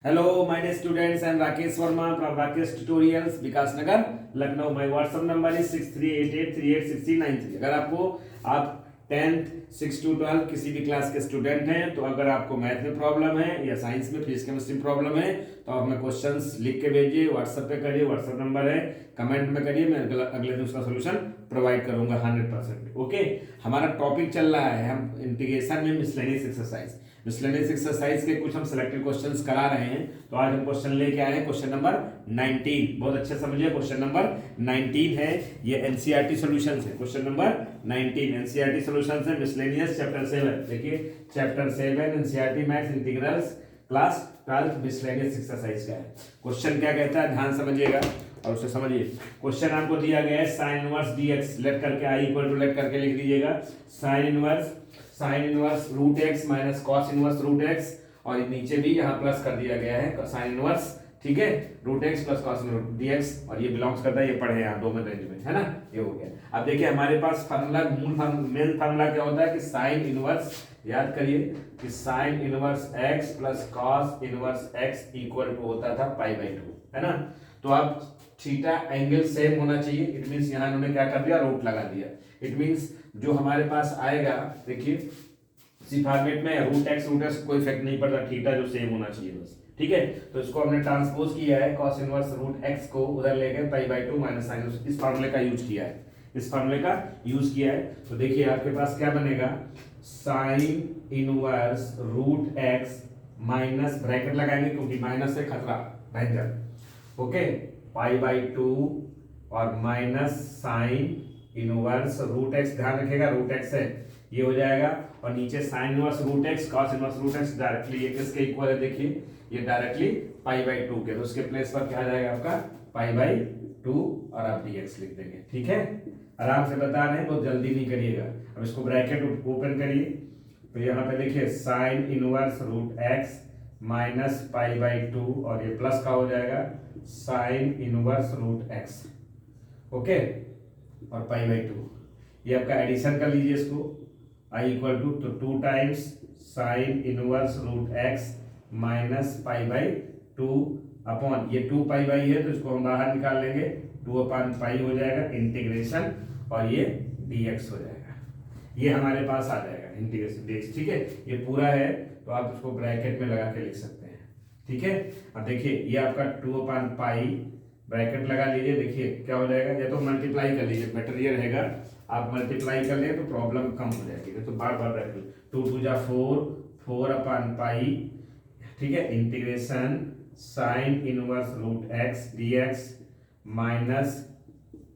Hello, my dear students. I am Rakesh Verma from Rakesh Tutorials, Vikas Nagar, Lucknow. My WhatsApp number is 6388386393. अगर आप 10th 6 to 12 किसी भी class के student हैं, तो अगर आपको मैथ में प्रॉब्लम है या साइंस में फिजिक्स केमिस्ट्री में प्रॉब्लम है, तो आप हमें क्वेश्चंस लिख के भेजिए, व्हाट्सएप पे करिए. व्हाट्सएप नंबर है, कमेंट में करिए, मैं अगले दिन उसका सोल्यूशन प्रोवाइड करूंगा 100%. ओके, हमारा टॉपिक चल रहा है, हम इंटीग्रेशन में मिसलेनियस एक्सरसाइज. मिसलेनियस एक्सरसाइज के कुछ हम सिलेक्टेड क्वेश्चंस करा रहे हैं. तो आज हम क्वेश्चन लेके आए हैं, क्वेश्चन नंबर 19. बहुत अच्छे समझिए, क्वेश्चन नंबर 19 है, ये एनसीईआरटी सॉल्यूशंस है. क्वेश्चन नंबर 19 एनसीईआरटी सॉल्यूशंस है, मिसलेनियस चैप्टर 7. देखिए chapter 7 NCERT maths integrals class 12 miscellaneous exercise का है. क्वेश्चन क्या कहता है, ध्यान समझिएगा और उसे समझिए. क्वेश्चन आपको दिया गया है साइन इनवर्स डीएक्स, लेट करके आई इक्वल टू लेट करके लिख दीजिएगा. Sine inverse root x minus cos inverse root x, और नीचे भी यहाँ प्लस कर दिया गया है साइन इनवर्स, ठीक है, root x plus cos inverse dx, और ये बिलोंग्स करता है, ये पढ़े यहाँ दो में रेंज में, है ना, ये हो गया. अब देखिए हमारे पास फार्मूला, मेन फार्मूला क्या होता है कि साइन इनवर्स, याद करिए कि sine inverse x plus cos inverse x equal to होता था पाई बाई 2, है ना. तो अब थीटा एंगल सेम होना चाहिए. इट मींस यहाँ इन्होंने क्या कर दिया, रूट लगा दिया. इट मींस जो हमारे पास आएगा, देखिए इसी फॉर्मेट में रूट एक्स कोई इफेक्ट नहीं पड़ता, थीटा जो सेम होना चाहिए बस, ठीक है. तो इसको हमने ट्रांसपोज किया है, cos इनवर्स रूट एक्स को उधर लेके पाई बाई 2 माइनस साइन, इस फार्मूले का यूज किया है, इस फार्मूले का यूज किया है. तो देखिए आपके पास क्या बनेगा, sine inverse root x minus, bracket लगाएंगे क्योंकि माइनस से खतरा डेंजर, ओके, पाई बाई 2 और minus sine inverse root x, ध्यान रखिएगा रूट एक्स है, ये हो जाएगा, और नीचे sine inverse root x cos inverse root x, directly ये किसके इक्वल है, देखिए ये डायरेक्टली पाई बाई 2 के, तो उसके प्लेस पर क्या आ जाएगा आपका पाई बाई 2, और आप dx लिख देंगे. ठीक है, आराम से बता रहे हैं, बहुत जल्दी नहीं करिएगा. अब इसको ब्रैकेट ओपन करिए, तो यहाँ पे देखिए sine inverse root x minus pi by 2, और ये प्लस का हो जाएगा sine inverse root x, okay, और पाई बाई 2. ये आपका एडिशन कर लीजिए इसको, आई इक्वल टू, तो 2 times sine inverse root x minus pi by 2 upon, ये 2 पाई बाई है तो इसको हम बाहर निकाल लेंगे, 2 अपॉन पाई हो जाएगा इंटीग्रेशन, और ये dx हो जाएगा. ये हमारे पास आ जाएगा इंटीग्रेशन dx, ठीक है. ये पूरा है तो आप इसको ब्रैकेट में लगा के लिख सकते हैं, ठीक है. अब देखिए ये आपका 2 अपॉन पाई, ब्रैकेट लगा लीजिए, देखिए क्या हो जाएगा, या तो मल्टीप्लाई कर लीजिए, बेटर ये रहेगा, आप मल्टीप्लाई कर लें तो प्रॉब्लम कम हो जाएगी. तो बार बार ब्रैकेट, 2 2 जा 4, 4 अपॉन पाई, ठीक है, integration sine inverse root x dx minus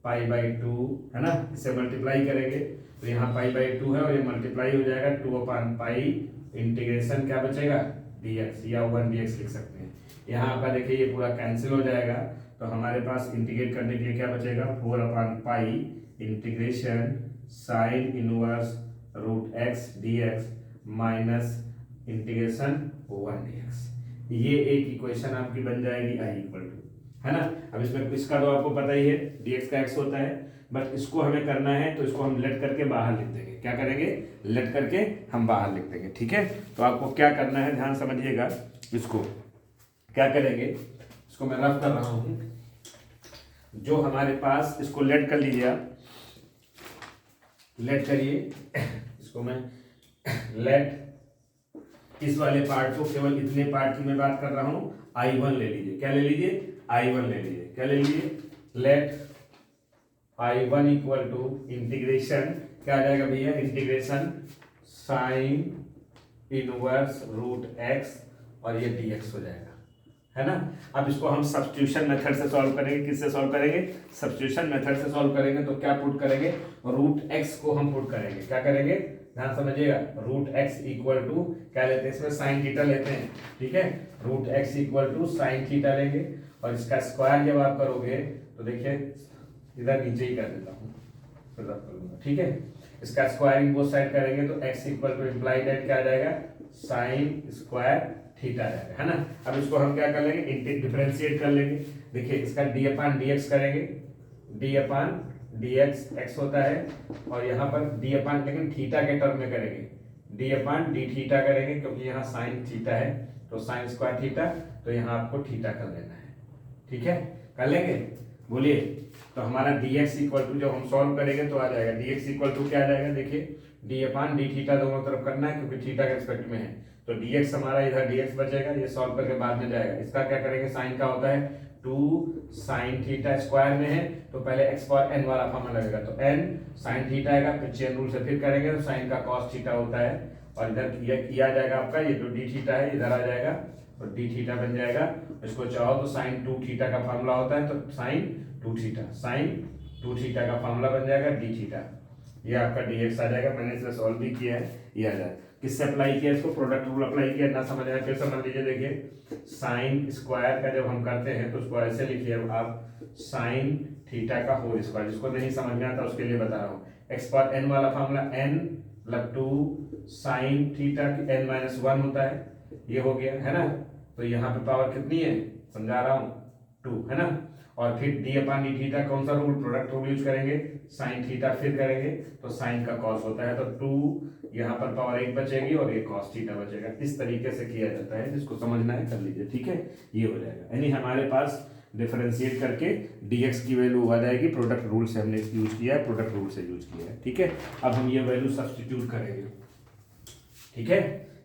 pi by 2, है ना. इसे मल्टीप्लाई करेंगे तो यहाँ पाई बाई 2 है और ये मल्टीप्लाई हो जाएगा 2 अपॉन पाई इंटीग्रेशन क्या बचेगा dx, या 1 dx लिख सकते हैं. यहाँ आपका देखिए ये पूरा कैंसिल हो जाएगा, तो हमारे पास इंटीग्रेट करने के लिए क्या बचेगा, 4 upon pi integration sine inverse root x dx minus integration 1 dx. ये एक इक्वेशन आपकी बन जाएगी आई इक्वल टू, है ना. अब इसमें इसका तो आपको पता ही है dx का x होता है, बट इसको हमें करना है तो इसको हम लेट करके बाहर लिख देंगे. क्या करेंगे, लेट करके हम बाहर लिख देंगे, ठीक है. तो आपको क्या करना है, ध्यान समझिएगा. इसको क्या करेंगे, इसको मैं रफ कर रहा हूं, जो हमारे पास, इसको लेट कर लीजिए आप, लेट करिए इसको, मैं लेट इस वाले पार्ट को, केवल इतने पार्ट की मैं बात कर रहा हूं, I1 ले लीजिए. क्या ले लीजिए, I1 ले लीजिए. क्या ले लीजिए, late I1 equal to integration, क्या आ जाएगा भैया, integration sine inverse root x, और ये dx हो जाएगा, है ना. अब इसको हम सब्स्टिट्यूशन मेथड से सॉल्व करेंगे. किससे सॉल्व करेंगे, सब्स्टिट्यूशन मेथड से सॉल्व करेंगे. तो क्या पुट करेंगे, रूट एक्स को हम पुट करेंगे. क्या करेंगे, ध्यान समझिएगा, रूट एक्स इक्वल टू क्या लेते हैं, इसमें साइन थीटा लेते हैं, ठीक है. Root x equal to sine theta लेंगे, और इसका स्क्वायर जब आप करोगे तो देखिए इधर नीचे ही कर देता हूँ, फिर रब कर लूंगा, ठीक है. इसका स्क्वायरिंग बोथ साइड करेंगे तो x equal to implied at क्या आ जाएगा, साइन स्क्वायर थीटा जाएगा, है ना. अब इसको हम क्या कर लेंगे, डिफरेंशिएट कर लेंगे. देखिए इसका d अपॉन dx करेंगे, d अपॉन dx x होता है, और यहाँ पर d अपॉन, लेकिन थीटा के टर्म में करेंगे, d अपॉन d थीटा करेंगे क्योंकि यहाँ साइन थीटा है, तो साइन स्क्वायर थीटा, तो यहाँ आपको थीटा कर लेना है। ठीक है, कर लेंगे, बोलिए। तो हमारा dx इक्वल टू, जब हम सॉल्व करेंगे तो आ जाएगा dx इक्वल टू क्या आ जाएगा, देखिए d अपान डी थीटा दोनों तरफ करना है क्योंकि थीटा के रिस्पेक्ट में है। तो dx हमारा इधर dx बचेगा, ये सॉल्व करके बाद में जाएगा। इसका क्या करेंगे, साइन का होता है 2 साइन थीटा स्क्वायर में है तो पहले x पावर n वाला फॉर्मूला लगेगा, तो n साइन थीटा आएगा, फिर चेन रूल से फिर करेंगे तो साइन का cos थीटा होता है, और इधर ये आ जाएगा आपका, ये जो d थीटा है इधर आ जाएगा और d थीटा बन जाएगा। इसको चाहो तो साइन 2 थीटा का फॉर्मूला होता है, तो साइन 2 थीटा, साइन 2 थीटा का फॉर्मूला बन जाएगा d थीटा, ये आपका dx आ जाएगा। मैंने इसे सॉल्व भी किया है, ये आ जाएगा। किससे अप्लाई किया इसको, प्रोडक्ट रूल अप्लाई किया, ना समझ आया फिर समझ लीजिए। देखिए साइन स्क्वायर का जब हम करते हैं तो उसको ऐसे लिखिए आप, साइन थीटा का होल स्क्वायर। जिसको नहीं समझ में आता उसके लिए बता रहा हूँ, एक्स पावर n वाला फॉर्मूला n मतलब 2 साइन थीटा n माइनस 1 होता है, ये हो गया है ना। तो यहाँ पे पावर कितनी है समझा रहा हूँ, 2 है ना। और फिर d अपान डी थीटा, कौन सा रूल, प्रोडक्ट रूल यूज करेंगे, साइन थीटा फिर करेंगे तो साइन का कॉस होता है, तो 2 यहाँ पर पावर 1 बचेगी और ये कॉस थीटा बचेगा। इस तरीके से किया जाता है, जिसको समझना है कर लीजिए। ठीक है, ये हो जाएगा। यानी हमारे पास डिफरेंशिएट करके dx की वैल्यू आ जाएगी, प्रोडक्ट रूल से हमने यूज किया है, प्रोडक्ट रूल से यूज किया है। ठीक है, अब हम ये वैल्यू सब्सटीट्यूट करेंगे। ठीक है,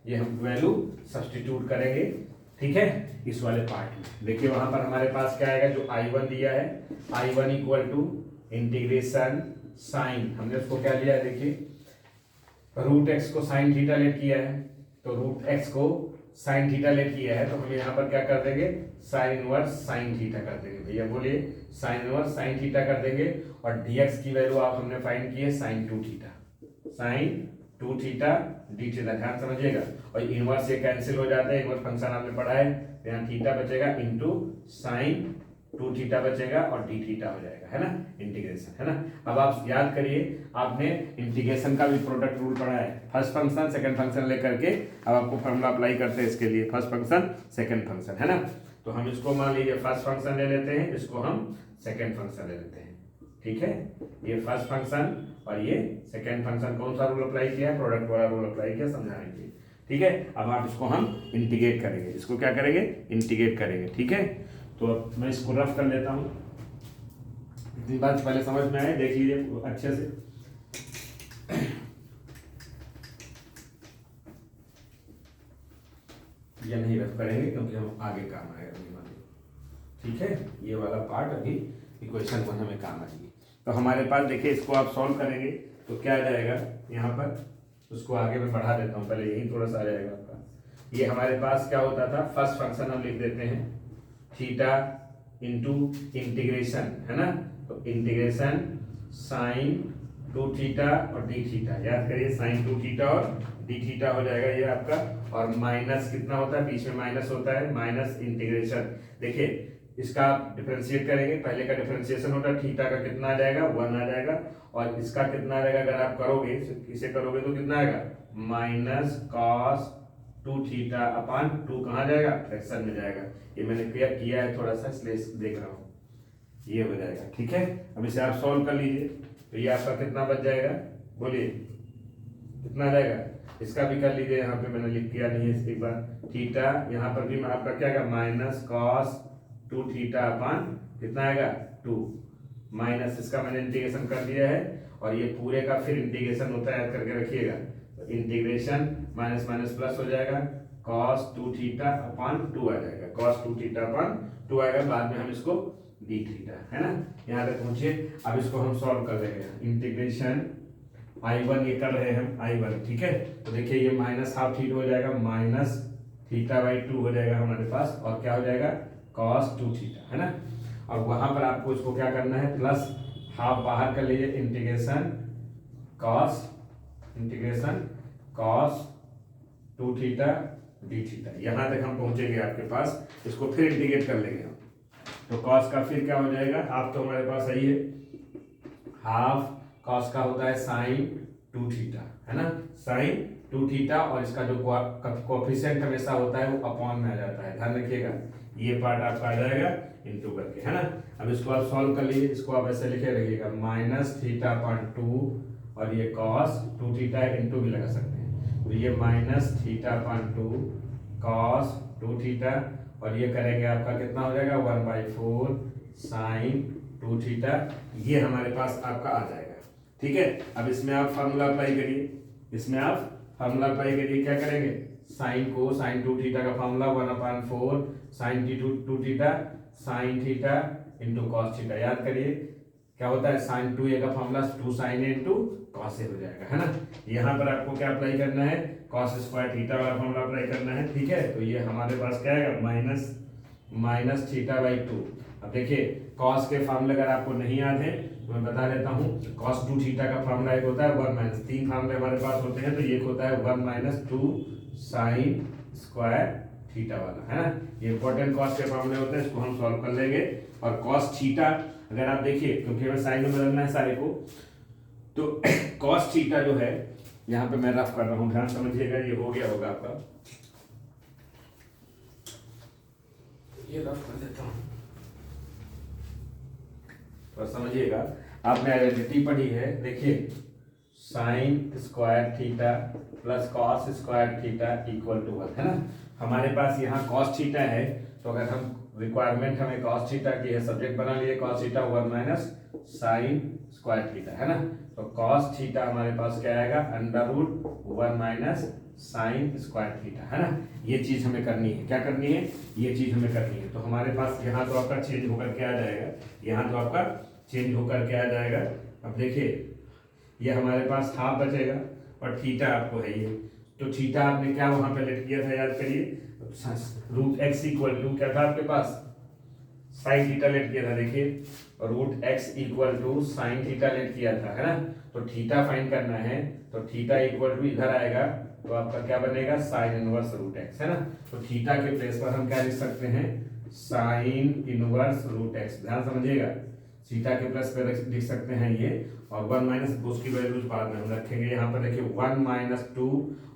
ये हम वैल्यू सब्सटीट्यूट करेंगे। ठीक है, इस वाले पार्ट में देखिए वहां पर हमारे पास क्या आएगा, जो I1 दिया है, I1 equal to integration sign, हमने उसको क्या लिया है, देखिए रूट एक्स को साइन थीटा लेट किया है, तो रूट एक्स को साइन थीटा लेट किया है, तो हम यहाँ पर क्या कर देंगे, साइन इनवर्स साइन थीटा कर देंगे। भैया बोलिए, साइन इनवर्स साइन थीटा कर देंगे। और dx की वैल्यू आप हमने फाइंड की है sine 2 theta, sine 2 theta d theta, ध्यान समझिएगा। और इनवर्स ये कैंसिल हो जाता है, इनवर्स फंक्शन आपने पढ़ा है, यहाँ थीटा बचेगा इनटू साइन 2 थीटा बचेगा और डी थीटा हो जाएगा, है ना, इंटीग्रेशन, है ना। अब आप याद करिए, आपने इंटीग्रेशन का भी प्रोडक्ट रूल पढ़ा है, फर्स्ट फंक्शन सेकंड फंक्शन लेकर के अब आपको फॉर्मूला अप्लाई करते हैं इसके लिए, फर्स्ट फंक्शन सेकंड फंक्शन, है ना। तो हम इसको मान लीजिए फर्स्ट फंक्शन ले लेते हैं, इसको हम सेकंड फंक्शन ले लेते हैं। ठीक है, ये फर्स्ट फंक्शन और ये सेकंड फंक्शन, कौन सा रूल अप्लाई किया है, प्रोडक्ट वाला रूल अप्लाई किया, समझाएंगे। ठीक है, अब आप इसको हम इंटीग्रेट करेंगे, इसको क्या करेंगे, इंटीग्रेट करेंगे। ठीक है, तो अब मैं इसको रफ कर लेता हूँ, इतनी बात पहले समझ में आए, देख लीजिए अच्छे से। ये नहीं रफ करेंगे क्योंकि हम आगे काम आएगा। ठीक है, ये वाला पार्ट अभी इक्वेशन को हमें काम आएगी। तो हमारे पास देखिए, इसको आप सॉल्व करेंगे तो क्या आ जाएगा यहाँ पर, उसको आगे मैं बढ़ा देता हूँ, पहले यही थोड़ा सा आ जाएगा आपका। ये हमारे पास क्या होता था, फर्स्ट फंक्शन हम लिख देते हैं थीटा इंटू इंटीग्रेशन, है ना, तो इंटीग्रेशन साइन 2 थीटा और डी थीटा, याद करिए साइन 2 थीटा और डी थीटा हो जाएगा ये आपका। और माइनस कितना होता है, बीच में माइनस होता है, माइनस इंटीग्रेशन। देखिए इसका आप डिफरेंशिएट करेंगे, पहले का डिफरेंशिएशन होता है, थीटा का कितना आ जाएगा, 1 आ जाएगा, और इसका कितना आ जाएगा, अगर आप करोगे इसे करोगे तो कितना आएगा, माइनस कॉस 2 थीटा अपान 2 कहाँ जाएगा, फ्रैक्शन में जाएगा। ये मैंने क्लियर किया है थोड़ा सा, इसलिए देख रहा हूँ, ये हो जाएगा। ठीक है, अब इसे आप सॉल्व कर लीजिए, तो ये आपका कितना बच जाएगा, बोलिए कितना आ जाएगा। इसका भी कर लीजिए, यहाँ पे मैंने लिख किया नहीं है, एक बार थीटा, यहाँ पर भी आपका क्या आएगा, माइनस कॉस 2 थीटा अपान कितना आएगा 2, माइनस इसका मैंने इंटीग्रेशन कर दिया है, और ये पूरे का फिर इंटीग्रेशन होता है, याद करके रखिएगा। तो इंटीग्रेशन माइनस माइनस प्लस हो जाएगा, cos 2 थीटा अपान 2 आ जाएगा, cos 2 थीटा अपान 2 आएगा, बाद में हम इसको डी थीटा, है ना, यहाँ तक पहुंचे। अब इसको हम सॉल्व कर लेंगे, इंटीग्रेशन I1 ये कर रहे हैं हम I1। ठीक है, तो देखिए ये माइनस हाफ थीटा हो जाएगा, माइनस थीटा बाई 2 हो जाएगा हमारे पास, और क्या हो जाएगा cos 2 थीटा, है ना। और वहां पर आपको इसको क्या करना है, प्लस हाफ बाहर कर लीजिए, integration cos 2 theta d theta, यहां तक हम पहुंचेंगे आपके पास। इसको फिर इंटीग्रेट कर लेंगे हम, तो cos का फिर क्या हो जाएगा, आप तो हमारे पास सही है, हाफ cos का होता है साइन 2 थीटा, है ना, साइन 2 थीटा, और इसका जो कोएफिशिएंट हमेशा होता है वो अपॉन में आ जाता है, ध्यान रखिएगा, ये पार्ट आपका आ जाएगा इनटू करके, है ना। अब इसको आप सॉल्व कर लीजिए, इसको आप ऐसे लिखे रखिएगा, माइनस थीटा अपॉन 2, और ये cos 2 थीटा इनटू भी लगा सकते हैं, तो ये minus theta upon 2 cos 2 theta, और ये करेंगे आपका कितना हो जाएगा 1/4 साइन 2 थीटा, ये हमारे पास आपका आ जाएगा। ठीक है, अब इसमें आप फार्मूला अप्लाई करिए, इसमें आप फार्मूला अप्लाई करिए, क्या करेंगे साइन को साइन 2 थीटा का formula 1/4 sine 2 theta sine theta into cos theta, याद करिए क्या होता है साइन 2a का formula 2 sine a into cos a हो जाएगा, है ना। यहाँ पर आपको क्या अप्लाई करना है कॉस स्क्वायर थीटा वाला फार्मूला अप्लाई करना है। ठीक है, तो ये हमारे पास क्या आएगा माइनस θ/2। अब देखिए कॉस के फार्मूले अगर आपको नहीं याद है तो मैं बता देता हूँ, कॉस 2 थीटा का फार्मूला एक होता है 1 - 3 फार्मूले हमारे पास होते हैं, तो एक होता है 1 - 2 साइन स्क्वायर थीटा वाला, है ना। ये इंपॉर्टेंट कॉस के फार्मूले होते हैं, इसको हम सॉल्व कर लेंगे। और कॉस थीटा अगर आप देखिए, क्योंकि हमें साइन में बदलना है सारे को, तो कॉस थीटा जो है यहाँ पे मैं रफ कर रहा हूँ, ध्यान समझिएगा, ये हो गया होगा आपका, ये रफ कर देता हूँ तो समझिएगा। आपने आइडेंटिटी पढ़ी है, देखिए sine square theta plus cos square theta equal to 1, है ना। हमारे पास यहाँ कॉस थीटा है, तो अगर हम रिक्वायरमेंट हमें कॉस थीटा की है, सब्जेक्ट बना लिए cos theta 1 - sign square theta, है ना। तो कॉस थीटा हमारे पास क्या आएगा √1 - साइन स्क्वायर थीटा, है ना। ये चीज हमें करनी है, क्या करनी है, ये चीज हमें करनी है। तो हमारे पास यहाँ तो आपका चेंज होकर के आ जाएगा, यहाँ तो आपका चेंज होकर के आ जाएगा। अब देखिए ये हमारे पास हाफ बचेगा और थीटा आपको है ये, तो थीटा आपने क्या वहां पे लेट किया था, याद करिए √x इक्वल टू क्या था आपके पास साइन थीटा लेट किया था, देखिए √x equal to sine theta let किया था, है ना। तो थीटा फाइंड करना है, तो थीटा इक्वल टू इधर आएगा, तो आपका क्या बनेगा साइन इनवर्स √x, है ना। तो थीटा के प्लेस पर हम क्या लिख सकते हैं साइन इनवर्स √x, ध्यान समझिएगा, थीटा के प्लस पे लिख सकते हैं ये, और 1 - उसकी वैल्यूज बाद में हम रखेंगे। यहाँ पर देखिए 1 - 2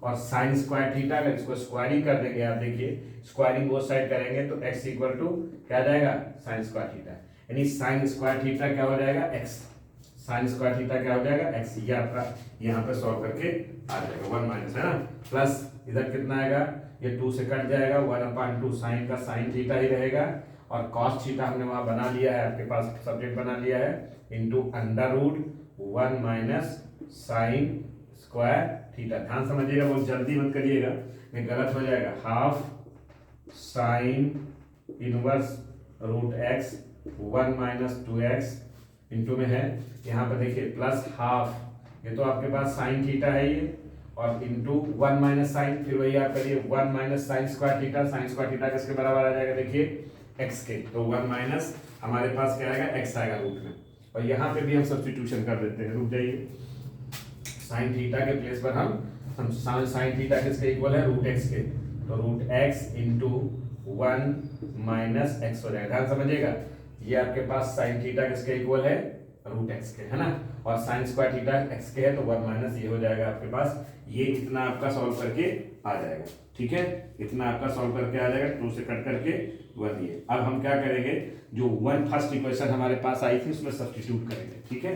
और साइन स्क्वायर थीटा, अगर इसको स्क्वायरिंग कर देंगे, आप देखिए स्क्वायरिंग बोथ साइड करेंगे तो x इक्वल टू क्या आ जाएगा साइन स्क्वायर थीटा, यानी साइन स्क्वायर थीटा क्या हो जाएगा x, साइन स्क्वायर थीटा क्या हो जाएगा x, ये आपका यहाँ पे सॉल्व करके आ जाएगा 1 - है ना, प्लस इधर कितना आएगा, ये 2 से कट जाएगा, 1/2 साइन का साइन थीटा ही रहेगा, और कॉस थीटा हमने वहां बना लिया है, आपके पास सब्जेक्ट बना लिया है, इंटू √1 - साइन स्क्वायर थीटा। ध्यान समझिएगा, बहुत जल्दी मत करिएगा, नहीं गलत हो जाएगा, half sine inverse √x 1 - 2x into में है, यहाँ पर देखिए प्लस हाफ, ये तो आपके पास साइन थीटा है ये, और इंटू 1 - साइन, फिर वही आप करिए 1 - sign square theta, sign square theta किसके बराबर आ जाएगा, देखिए x के, तो 1 - हमारे पास क्या आएगा x आएगा रूट में, और यहाँ पे भी हम सब्स्टिट्यूशन कर देते हैं, रुक जाइए, साइन थीटा के प्लेस पर हम साइन थीटा किसके इक्वल है √x के, तो √x इंटू 1 - x हो जाएगा, ध्यान समझिएगा, ये आपके पास साइन थीटा किसके इक्वल है √x के, है ना, और साइन स्क्वायर थीटा x के है, तो 1 - ये हो जाएगा आपके पास, ये इतना आपका सॉल्व करके आ जाएगा। ठीक है, इतना आपका सॉल्व करके आ जाएगा, 2 से कट करके 1 ये। अब हम क्या करेंगे, जो फर्स्ट इक्वेशन हमारे पास आई थी उसमें सब्स्टिट्यूट करेंगे। ठीक है,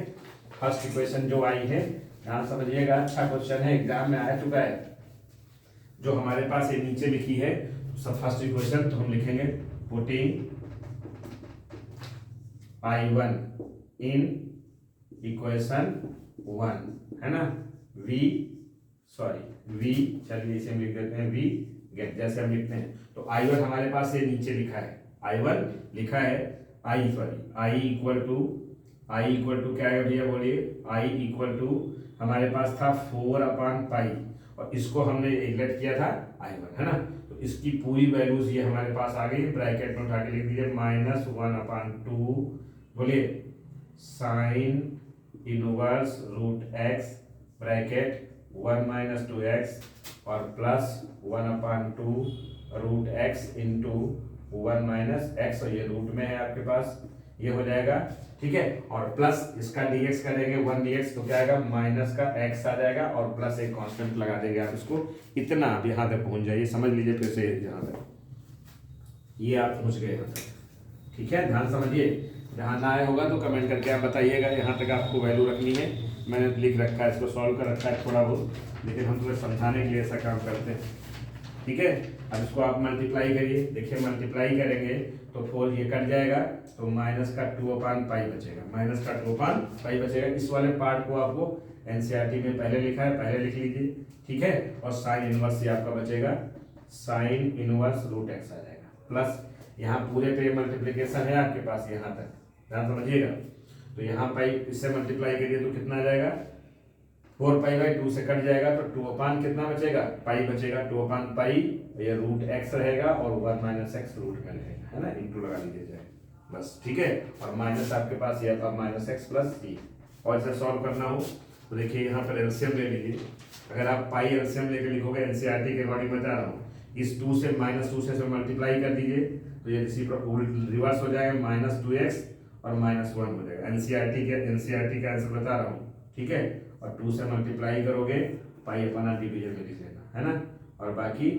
फर्स्ट इक्वेशन जो आई है, ध्यान समझिएगा, अच्छा क्वेश्चन है, एग्जाम में आ चुका है, जो हमारे पास ये नीचे लिखी है सब फर्स्ट इक्वेशन, तो हम लिखेंगे पुटिंग I1 इन इक्वेशन 1, है ना, v चलिए इसे हम लिख देते हैं v गेट, जैसे हम लिखते हैं, तो I1 हमारे पास ये नीचे लिखा है, I1 लिखा है, I इक्वल टू क्या है भैया बोलिए, I इक्वल टू हमारे पास था 4/पाई, और इसको हमने लेट किया था I1, है ना, तो इसकी पूरी वैल्यूज ये हमारे पास आ गई, ब्रैकेट में उठा के लिख दीजिए -1/2, बोलिए sine inverse √x bracket 1 - 2x और प्लस 1/2 √x इंटू 1 - x, और ये रूट में है आपके पास, ये हो जाएगा। ठीक है, और प्लस इसका dx करेंगे 1 dx, तो क्या आएगा माइनस का x आ जाएगा, और प्लस एक कांस्टेंट लगा देंगे आप इसको, इतना आप यहाँ तक पहुंच जाइए, समझ लीजिए फिर से यहाँ तक, ये आप पहुंच गए यहाँ तक। ठीक है, ध्यान समझिए, जहाँ ना आया होगा तो कमेंट करके आप बताइएगा, यहाँ तक आपको वैल्यू रखनी है, मैंने लिख रखा है, इसको सॉल्व कर रखा है थोड़ा बहुत, लेकिन हम तुम्हें समझाने के लिए ऐसा काम करते हैं। ठीक है। अब इसको आप मल्टीप्लाई करिए, देखिए मल्टीप्लाई करेंगे तो 4 ये कट जाएगा, तो माइनस का 2/पाई बचेगा, माइनस का 2/पाई बचेगा। इस वाले पार्ट को आपको एनसीईआरटी में पहले लिखा है, पहले लिख लीजिए, ठीक है। और साइन इनवर्स ये आपका बचेगा, साइन इनवर्स रूट एक्स आ जाएगा, प्लस यहाँ पूरे पे मल्टीप्लीकेशन है आपके पास यहाँ तक, ध्यान समझिएगा। तो यहाँ पाई इससे मल्टीप्लाई करिए तो कितना आ जाएगा, 4 पाई/2 से कट जाएगा, तो 2 कितना बचेगा, पाई बचेगा, 2/पाई, ये रूट एक्स रहेगा और 1 - x रूट में रहेगा, है ना, इंटू लगा लीजिए बस, ठीक है। और माइनस आपके पास ये था -x + c। और इसे सॉल्व करना हो तो देखिए यहाँ पर एलसीएम ले लीजिए। अगर आप पाई एलसीएम लेकर लिखोगे, एनसीईआरटी के अकॉर्डिंग बता रहा हूँ, इस 2 से -2 से मल्टीप्लाई कर दीजिए तो ये रिवर्स हो जाएगा, -2x और -1 हो जाएगा। एनसीईआरटी का आंसर बता रहा हूँ, ठीक है। और 2 से मल्टीप्लाई करोगे, पाई अपना डिवीजन में लिख लेना, है ना, और बाकी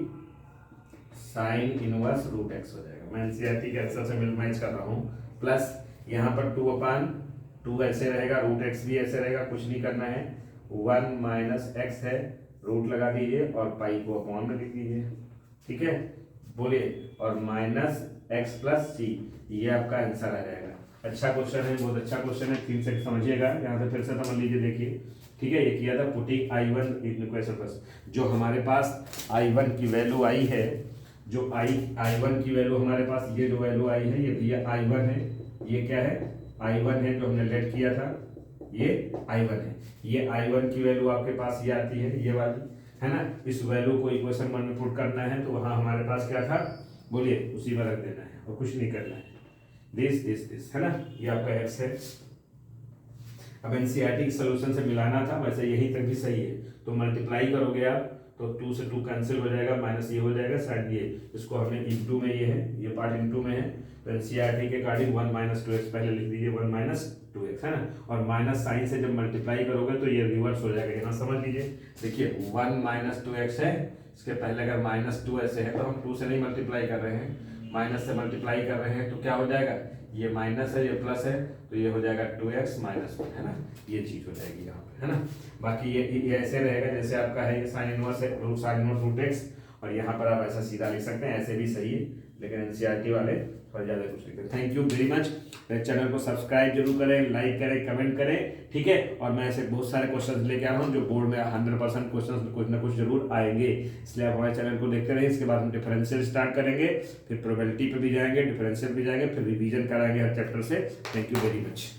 साइन इनवर्स रूट एक्स हो जाएगा। मैं एनसीईआरटी के आंसर से मैच कर रहा हूँ, प्लस यहाँ पर 2/2 ऐसे रहेगा, रूट एक्स भी ऐसे रहेगा, कुछ नहीं करना है, 1 - x है, रूट लगा दीजिए और पाई को अपॉन में लिख दीजिए, ठीक है, बोलिए। और -x + c, ये आपका आंसर आ जाएगा। अच्छा क्वेश्चन है, बहुत अच्छा क्वेश्चन है, 3 से समझिएगा, यहाँ से फिर से समझ लीजिए, देखिए, ठीक है। ये किया था पुटिंग I1 इक्वेशन प्लस, जो हमारे पास I1 की वैल्यू आई है, जो I1 की वैल्यू हमारे पास, ये जो वैल्यू आई है, ये भैया I1 है, ये क्या है, I1 है, जो हमने लेट किया था, ये I1 है। ये I1 की वैल्यू आपके पास ये आती है, ये वाली, है ना। इस वैल्यू को इक्वेशन 1 में पुट करना है, तो वहां हमारे पास क्या था, बोलिए, उसी में रख देना है और कुछ नहीं करना है, दिस, है ना, ये आपका एक्स है। अब एनसीईआरटी के सॉल्यूशन से मिलाना था, वैसे यही तक भी सही है, तो मल्टीप्लाई करोगे आप तो 2 से 2 कैंसिल हो जाएगा, माइनस ये हो जाएगा, साइड ये, इसको हमने इंटू में, ये है, ये पार्ट इंटू में है, तो एनसीईआरटी के अकॉर्डिंग 1 - 2x पहले लिख दीजिए, 1 - 2x, है ना। और माइनस साइन से जब मल्टीप्लाई करोगे तो ये रिवर्स हो जाएगा, यहाँ समझ लीजिए, देखिए 1 - 2x है, इसके पहले अगर -2 ऐसे है तो हम 2 से नहीं मल्टीप्लाई कर रहे हैं, माइनस से मल्टीप्लाई कर रहे हैं, तो क्या हो जाएगा, ये माइनस है, ये प्लस है, तो ये हो जाएगा 2x - 1, है ना, ये चीज हो जाएगी यहाँ पे, है ना। बाकी ये ऐसे रहेगा जैसे आपका है, ये साइन इनवर्स है, साइन इनवर्स रूट एक्स, और यहाँ पर आप ऐसा सीधा लिख सकते हैं, ऐसे भी सही है, लेकिन एनसीईआरटी वाले थोड़ा ज़्यादा कुछ लिखते हैं। Thank you very much. मेरे चैनल को सब्सक्राइब जरूर करें, लाइक करें, कमेंट करें, ठीक है। और मैं ऐसे बहुत सारे क्वेश्चन लेके आ रहा हूँ जो बोर्ड में 100% क्वेश्चन कुछ ना कुछ जरूर आएंगे, इसलिए आप हमारे चैनल को देखते रहिए। इसके बाद हम डिफरेंशियल स्टार्ट करेंगे, फिर प्रोबेबिलिटी पे भी जाएंगे, डिफरेंशियल भी जाएंगे, फिर रिवीजन कराएंगे हर चैप्टर से। Thank you very much.